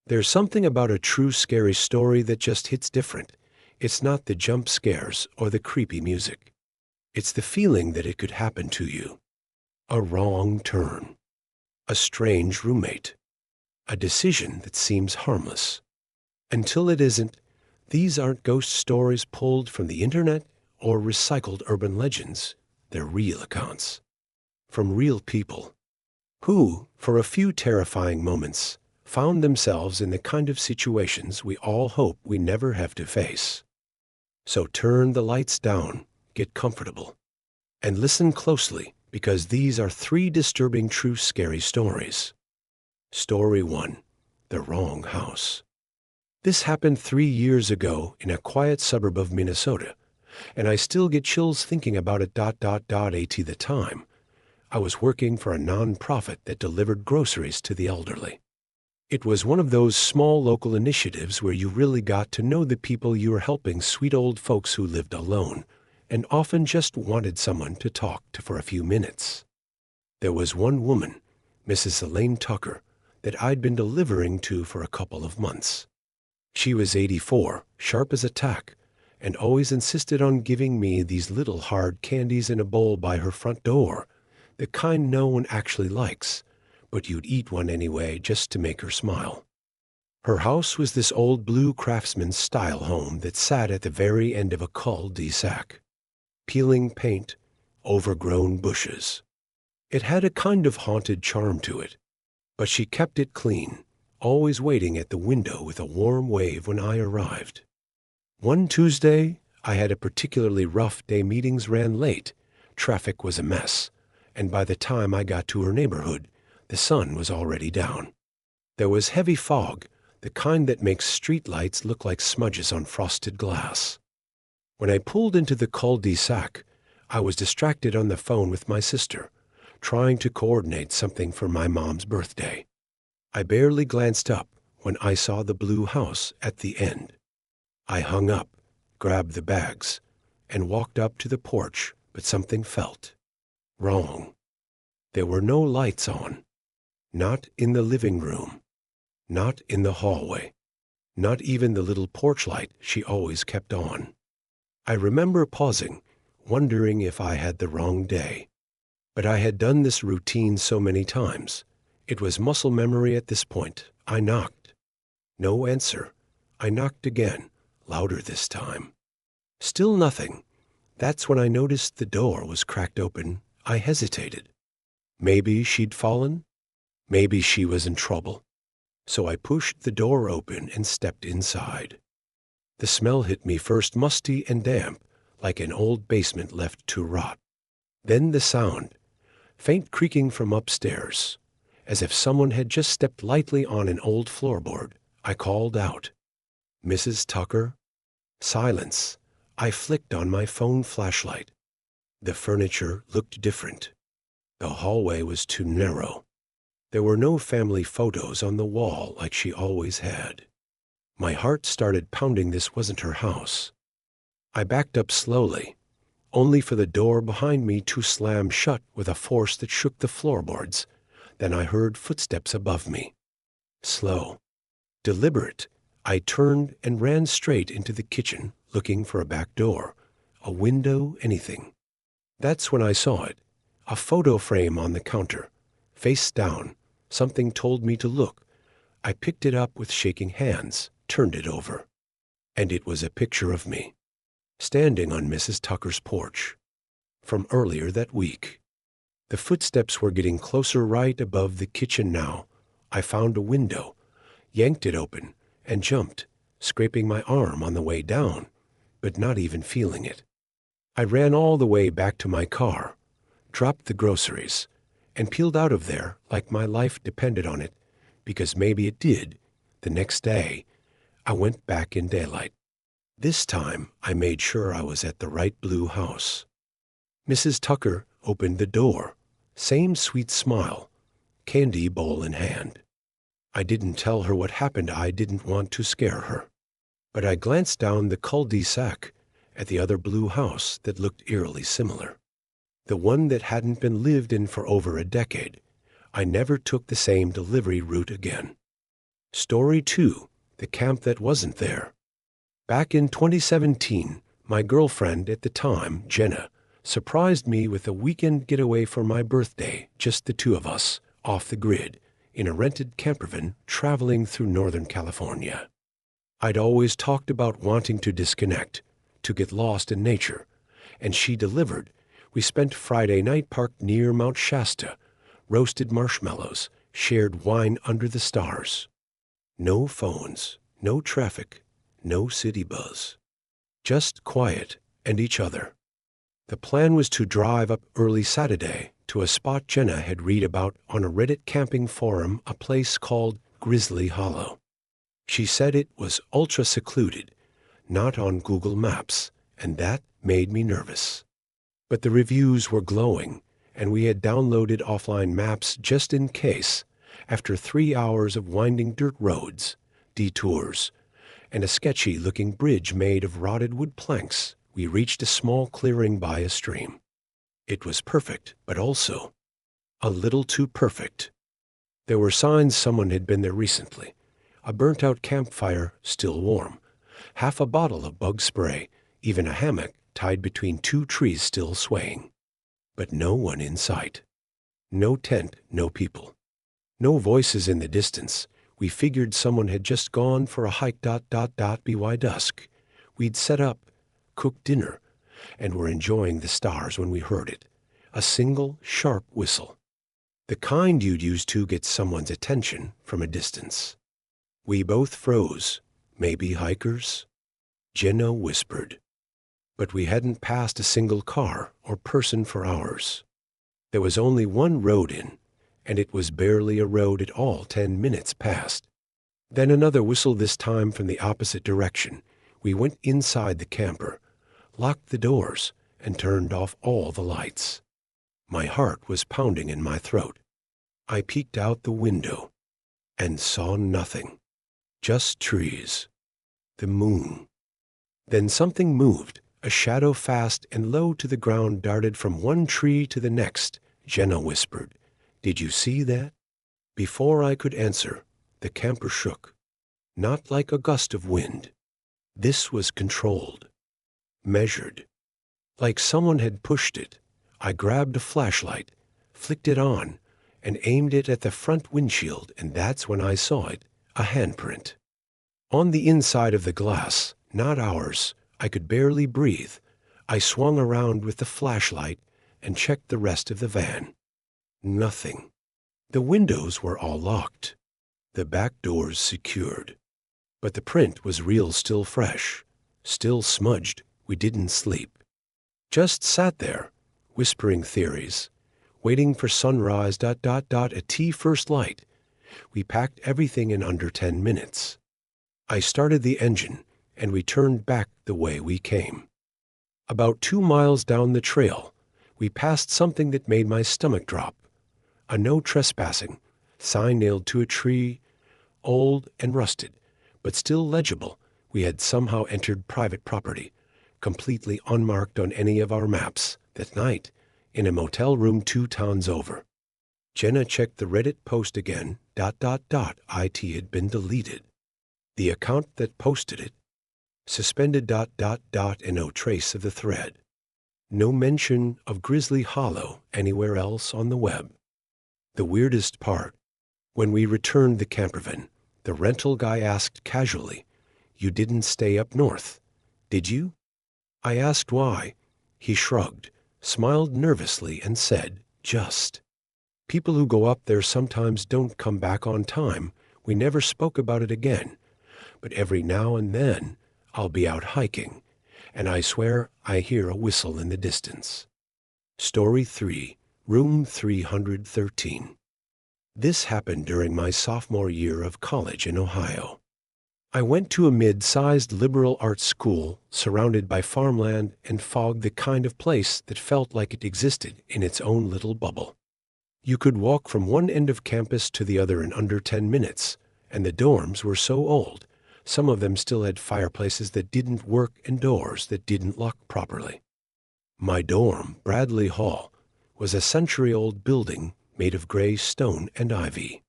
There's something about a true scary story that just hits different. It's not the jump scares or the creepy music. It's the feeling that it could happen to you. A wrong turn. A strange roommate. A decision that seems harmless. Until it isn't, these aren't ghost stories pulled from the internet or recycled urban legends. They're real accounts. From real people. Who, for a few terrifying moments, found themselves in the kind of situations we all hope we never have to face. So turn the lights down, get comfortable, and listen closely, because these are 3 disturbing true scary stories. Story 1. The Wrong House. This happened 3 years ago in a quiet suburb of Minnesota, and I still get chills thinking about it. At the time, I was working for a non-profit that delivered groceries to the elderly. It was one of those small local initiatives where you really got to know the people you were helping, sweet old folks who lived alone and often just wanted someone to talk to for a few minutes. There was one woman, Mrs. Elaine Tucker, that I'd been delivering to for a couple of months. She was 84, sharp as a tack, and always insisted on giving me these little hard candies in a bowl by her front door, the kind no one actually likes, but you'd eat one anyway just to make her smile. Her house was this old blue craftsman-style home that sat at the very end of a cul-de-sac. Peeling paint, overgrown bushes. It had a kind of haunted charm to it, but she kept it clean, always waiting at the window with a warm wave when I arrived. One Tuesday, I had a particularly rough day. Meetings ran late, traffic was a mess, and by the time I got to her neighborhood, the sun was already down. There was heavy fog, the kind that makes streetlights look like smudges on frosted glass. When I pulled into the cul-de-sac, I was distracted on the phone with my sister, trying to coordinate something for my mom's birthday. I barely glanced up when I saw the blue house at the end. I hung up, grabbed the bags, and walked up to the porch, but something felt wrong. There were no lights on. Not in the living room. Not in the hallway. Not even the little porch light she always kept on. I remember pausing, wondering if I had the wrong day. But I had done this routine so many times. It was muscle memory at this point. I knocked. No answer. I knocked again, louder this time. Still nothing. That's when I noticed the door was cracked open. I hesitated. Maybe she'd fallen? Maybe she was in trouble. So I pushed the door open and stepped inside. The smell hit me first, musty and damp, like an old basement left to rot. Then the sound, faint creaking from upstairs, as if someone had just stepped lightly on an old floorboard. I called out, "Mrs. Tucker?" Silence. I flicked on my phone flashlight. The furniture looked different. The hallway was too narrow. There were no family photos on the wall like she always had. My heart started pounding. This wasn't her house. I backed up slowly, only for the door behind me to slam shut with a force that shook the floorboards. Then I heard footsteps above me. Slow, deliberate. I turned and ran straight into the kitchen, looking for a back door, a window, anything. That's when I saw it, a photo frame on the counter, face down. Something told me to look. I picked it up with shaking hands, turned it over. And it was a picture of me, standing on Mrs. Tucker's porch, from earlier that week. The footsteps were getting closer. Right above the kitchen now, I found a window, yanked it open, and jumped, scraping my arm on the way down, but not even feeling it. I ran all the way back to my car, dropped the groceries, and peeled out of there like my life depended on it, because maybe it did. The next day, I went back in daylight. This time, I made sure I was at the right blue house. Mrs. Tucker opened the door, same sweet smile, candy bowl in hand. I didn't tell her what happened. I didn't want to scare her. But I glanced down the cul-de-sac at the other blue house that looked eerily similar. The one that hadn't been lived in for over a decade. I never took the same delivery route again. Story 2. The Camp That Wasn't There. Back in 2017, my girlfriend at the time, Jenna, surprised me with a weekend getaway for my birthday, just the two of us, off the grid, in a rented campervan traveling through Northern California. I'd always talked about wanting to disconnect, to get lost in nature, and she delivered. We spent Friday night parked near Mount Shasta, roasted marshmallows, shared wine under the stars. No phones, no traffic, no city buzz. Just quiet and each other. The plan was to drive up early Saturday to a spot Jenna had read about on a Reddit camping forum, a place called Grizzly Hollow. She said it was ultra-secluded, not on Google Maps, and that made me nervous. But the reviews were glowing, and we had downloaded offline maps just in case. After 3 hours of winding dirt roads, detours, and a sketchy-looking bridge made of rotted wood planks, we reached a small clearing by a stream. It was perfect, but also a little too perfect. There were signs someone had been there recently. A burnt-out campfire, still warm. Half a bottle of bug spray, even a hammock tied between two trees still swaying. But no one in sight. No tent, no people. No voices in the distance. We figured someone had just gone for a hike. By dusk, we'd set up, cooked dinner, and were enjoying the stars when we heard it. A single, sharp whistle. The kind you'd use to get someone's attention from a distance. We both froze. Maybe hikers? Jenna whispered. But we hadn't passed a single car or person for hours. There was only one road in, and it was barely a road at all. 10 minutes passed. Then another whistle, this time from the opposite direction. We went inside the camper, locked the doors, and turned off all the lights. My heart was pounding in my throat. I peeked out the window and saw nothing. Just trees. The moon. Then something moved. A shadow fast and low to the ground darted from one tree to the next. Jenna whispered, "Did you see that?" Before I could answer, the camper shook. Not like a gust of wind. This was controlled. Measured. Like someone had pushed it. I grabbed a flashlight, flicked it on, and aimed it at the front windshield, and that's when I saw it, a handprint. On the inside of the glass, not ours. I could barely breathe. I swung around with the flashlight and checked the rest of the van. Nothing. The windows were all locked. The back doors secured. But the print was real, still fresh, still smudged. We didn't sleep. Just sat there, whispering theories, waiting for sunrise. A first light. We packed everything in under 10 minutes. I started the engine, and we turned back the way we came. About 2 miles down the trail, we passed something that made my stomach drop. A no trespassing sign nailed to a tree, old and rusted, but still legible. We had somehow entered private property, completely unmarked on any of our maps, that night, in a motel room 2 towns over. Jenna checked the Reddit post again. It had been deleted. The account that posted it, suspended. And no trace of the thread. No mention of Grizzly Hollow anywhere else on the web. The weirdest part, when we returned the campervan, the rental guy asked casually, "You didn't stay up north, did you?" I asked why. He shrugged, smiled nervously, and said, "Just. People who go up there sometimes don't come back on time." We never spoke about it again, but every now and then I'll be out hiking, and I swear I hear a whistle in the distance. Story 3, Room 313. This happened during my sophomore year of college in Ohio. I went to a mid-sized liberal arts school surrounded by farmland and fog, the kind of place that felt like it existed in its own little bubble. You could walk from one end of campus to the other in under 10 minutes, and the dorms were so old, some of them still had fireplaces that didn't work and doors that didn't lock properly. My dorm, Bradley Hall, was a century-old building made of gray stone and ivy.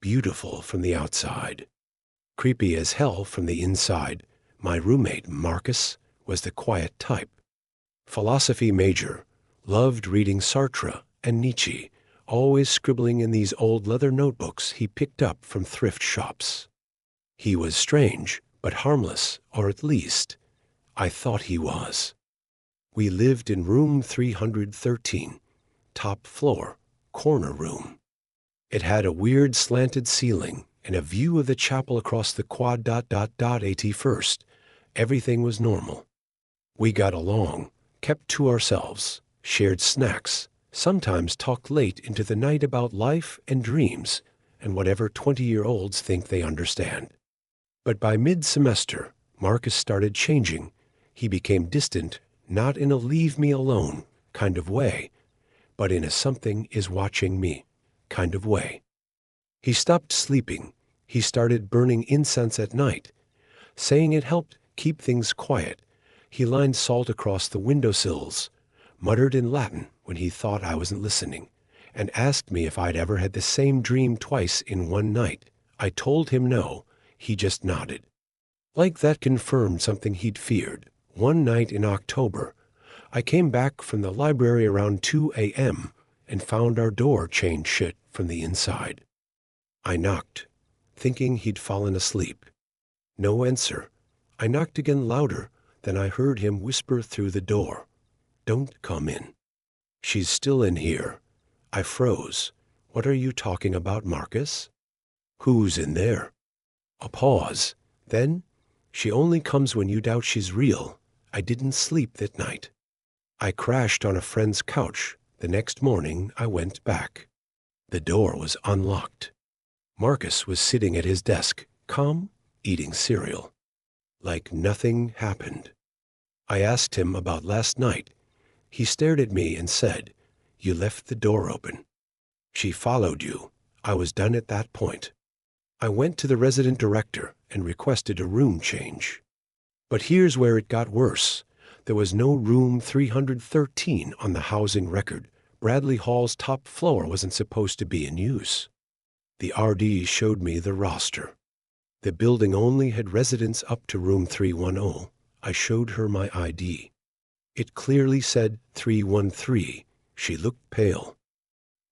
Beautiful from the outside, Creepy as hell from the inside, my roommate, Marcus, was the quiet type. Philosophy major, loved reading Sartre and Nietzsche, always scribbling in these old leather notebooks he picked up from thrift shops. He was strange, but harmless, or at least, I thought he was. We lived in room 313, top floor, corner room. It had a weird slanted ceiling and a view of the chapel across the quad. At first, everything was normal. We got along, kept to ourselves, shared snacks, sometimes talked late into the night about life and dreams and whatever 20-year-olds think they understand. But by mid-semester, Marcus started changing. He became distant, not in a leave-me-alone kind of way, but in a something is watching me kind of way. He stopped sleeping. He started burning incense at night, saying it helped keep things quiet. He lined salt across the windowsills, muttered in Latin when he thought I wasn't listening, and asked me if I'd ever had the same dream twice in one night. I told him no. He just nodded. Like that confirmed something he'd feared. One night in October, I came back from the library around 2 a.m. and found our door chained shut from the inside. I knocked, thinking he'd fallen asleep. No answer. I knocked again louder. Then I heard him whisper through the door, "Don't come in. She's still in here." I froze. "What are you talking about, Marcus?" "Who's in there?" A pause. Then, "She only comes when you doubt she's real." I didn't sleep that night. I crashed on a friend's couch. The next morning, I went back. The door was unlocked. Marcus was sitting at his desk, calm, eating cereal. Like nothing happened. I asked him about last night. He stared at me and said, "You left the door open." She followed you. I was done at that point. I went to the resident director and requested a room change. But here's where it got worse. There was no room 313 on the housing record. Bradley Hall's top floor wasn't supposed to be in use. The RD showed me the roster. The building only had residents up to room 310. I showed her my ID. It clearly said 313. She looked pale.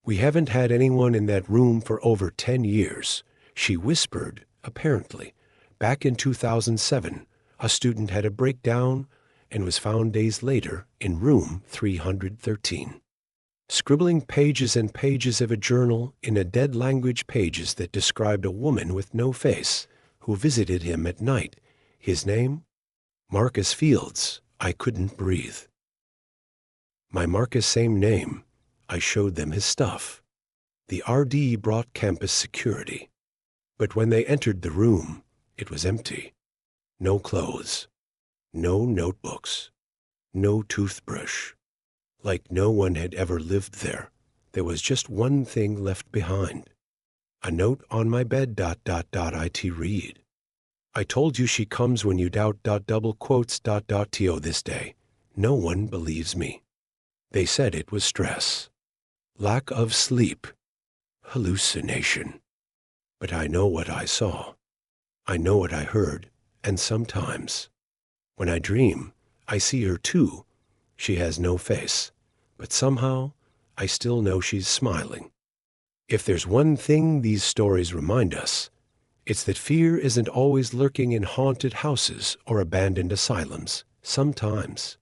"We haven't had anyone in that room for over 10 years. She whispered, apparently. Back in 2007, a student had a breakdown and was found days later in room 313. Scribbling pages and pages of a journal in a dead language, pages that described a woman with no face who visited him at night. His name? Marcus Fields." I couldn't breathe. My Marcus, same name. I showed them his stuff. The RD brought campus security. But when they entered the room, it was empty. No clothes. No notebooks. No toothbrush. Like no one had ever lived there. There was just one thing left behind. A note on my bed. It read, "I told you she comes when you doubt. Double quotes. To this day. No one believes me. They said it was stress. Lack of sleep. Hallucination. But I know what I saw. I know what I heard. And sometimes, when I dream, I see her too. She has no face. But somehow, I still know she's smiling." If there's one thing these stories remind us, it's that fear isn't always lurking in haunted houses or abandoned asylums. Sometimes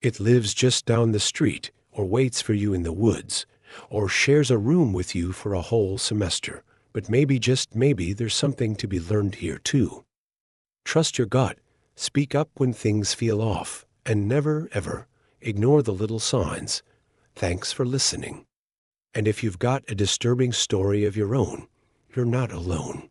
it lives just down the street, or waits for you in the woods, or shares a room with you for a whole semester. But maybe, just maybe, there's something to be learned here too. Trust your gut. Speak up when things feel off. And never, ever ignore the little signs. Thanks for listening. And if you've got a disturbing story of your own, you're not alone.